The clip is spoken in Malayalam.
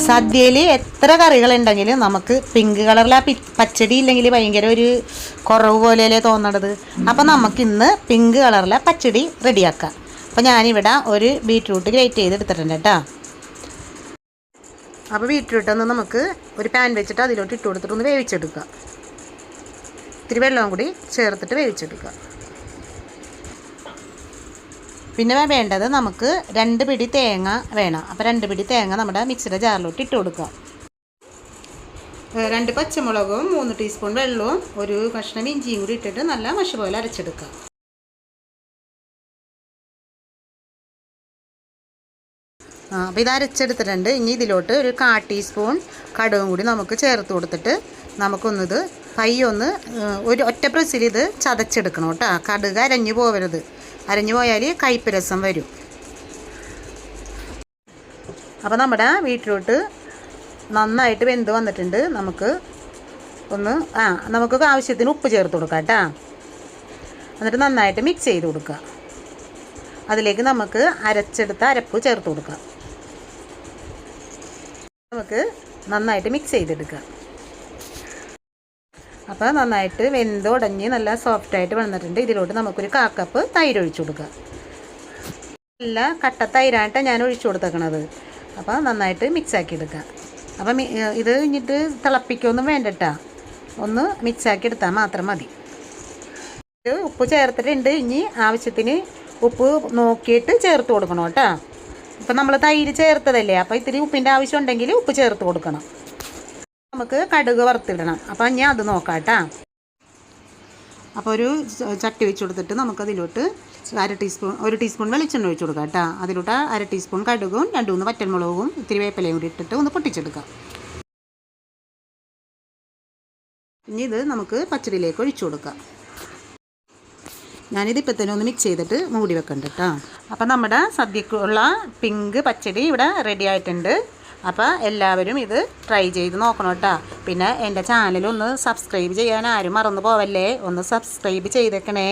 സദ്യയിൽ എത്ര കറികളുണ്ടെങ്കിലും നമുക്ക് പിങ്ക് കളറിൽ ആ പച്ചടി ഇല്ലെങ്കിൽ ഭയങ്കര ഒരു കുറവ് പോലെയല്ലേ തോന്നണത്. അപ്പം നമുക്കിന്ന് പിങ്ക് കളറിലെ പച്ചടി റെഡിയാക്കാം. അപ്പോൾ ഞാനിവിടെ ഒരു ബീറ്റ്റൂട്ട് ഗ്രേറ്റ് ചെയ്തെടുത്തിട്ടുണ്ട് കേട്ടോ. അപ്പോൾ ബീറ്റ്റൂട്ടൊന്ന് നമുക്ക് ഒരു പാൻ വെച്ചിട്ട് അതിലോട്ട് ഇട്ട് കൊടുത്തിട്ട് ഒന്ന് വേവിച്ചെടുക്കുക. ഇത്തിരി വെള്ളവും കൂടി ചേർത്തിട്ട് വേവിച്ചെടുക്കുക. പിന്നെ വേണ്ടത് നമുക്ക് 2 പിടി തേങ്ങ വേണം. അപ്പോൾ 2 പിടി തേങ്ങ നമ്മുടെ മിക്സിയുടെ ജാറിലോട്ട് ഇട്ട് കൊടുക്കുക. 2 പച്ചമുളകും 3 ടീസ്പൂൺ വെള്ളവും ഒരു കഷ്ണം ഇഞ്ചിയും കൂടി ഇട്ടിട്ട് നല്ല മഷി പോലെ അരച്ചെടുക്കുക. അപ്പോൾ ഇത് അരച്ചെടുത്തിട്ടുണ്ട്. ഇനി ഇതിലോട്ട് ഒരു 1/4 ടീസ്പൂൺ കടുകും കൂടി നമുക്ക് ചേർത്ത് കൊടുത്തിട്ട് നമുക്കൊന്നത് പയ്യൊന്ന് ഒരു ഒറ്റ പ്രസ്സിൽ ഇത് ചതച്ചെടുക്കണം കേട്ടോ. കടുക് അരഞ്ഞു പോകരുത്. അരഞ്ഞു പോയാൽ കയ്പ്പ് രസം വരും. അപ്പോൾ നമ്മുടെ ബീറ്റ്റൂട്ട് നന്നായിട്ട് വെന്ത് വന്നിട്ടുണ്ട്. നമുക്ക് ആവശ്യത്തിന് ഉപ്പ് ചേർത്ത് കൊടുക്കാം കേട്ടോ. എന്നിട്ട് നന്നായിട്ട് മിക്സ് ചെയ്ത് കൊടുക്കുക. അതിലേക്ക് നമുക്ക് അരച്ചെടുത്ത അരപ്പ് ചേർത്ത് കൊടുക്കാം. നമുക്ക് നന്നായിട്ട് മിക്സ് ചെയ്തെടുക്കാം. അപ്പോൾ നന്നായിട്ട് വെന്തുടഞ്ഞ് നല്ല സോഫ്റ്റായിട്ട് വന്നിട്ടുണ്ട്. ഇതിലോട്ട് നമുക്കൊരു 1/4 കപ്പ് തൈര് ഒഴിച്ചു കൊടുക്കുക. നല്ല കട്ട തൈരായിട്ട് ഞാൻ ഒഴിച്ചു കൊടുത്തേക്കണത്. അപ്പോൾ നന്നായിട്ട് മിക്സാക്കി എടുക്കുക. അപ്പം ഇത് കഴിഞ്ഞിട്ട് തിളപ്പിക്കൊന്നും വേണ്ടട്ടാ, ഒന്ന് മിക്സാക്കി എടുത്താൽ മാത്രം മതി. ഉപ്പ് ചേർത്തിട്ടുണ്ട്. ഇനി ആവശ്യത്തിന് ഉപ്പ് നോക്കിയിട്ട് ചേർത്ത് കൊടുക്കണം കേട്ടോ. ഇപ്പം നമ്മൾ തൈര് ചേർത്തതല്ലേ, അപ്പോൾ ഇത്തിരി ഉപ്പിൻ്റെ ആവശ്യം ഉണ്ടെങ്കിൽ ഉപ്പ് ചേർത്ത് കൊടുക്കണം. നമുക്ക് കടുക് വറുത്തിടണം. അപ്പോൾ ഞാൻ അത് നോക്കാം കേട്ടോ. അപ്പോൾ ഒരു ചട്ടി വെച്ച് കൊടുത്തിട്ട് നമുക്കതിലോട്ട് 1 ടീസ്പൂൺ വെളിച്ചെണ്ണ ഒഴിച്ച് കൊടുക്കാം കേട്ടോ. അതിലോട്ട് 1/2 ടീസ്പൂൺ കടുകും 2-3 വറ്റൽമുളകും ഇത്തിരി വേപ്പിലയും കൂടി ഇട്ടിട്ട് ഒന്ന് പൊട്ടിച്ചെടുക്കാം. ഇനി ഇത് നമുക്ക് പച്ചടിയിലേക്ക് ഒഴിച്ചു കൊടുക്കാം. ഞാനിതിപ്പോൾ തന്നെ ഒന്ന് മിക്സ് ചെയ്തിട്ട് മൂടി വെക്കണ്ട കേട്ടോ. അപ്പോൾ നമ്മുടെ സദ്യക്കുള്ള പിങ്ക് പച്ചടി ഇവിടെ റെഡി ആയിട്ടുണ്ട്. അപ്പോൾ എല്ലാവരും ഇത് ട്രൈ ചെയ്ത് നോക്കണം കേട്ടോ. പിന്നെ എൻ്റെ ചാനലൊന്ന് സബ്സ്ക്രൈബ് ചെയ്യാൻ ആരും മറന്നു പോവല്ലേ. ഒന്ന് സബ്സ്ക്രൈബ് ചെയ്തേക്കണേ.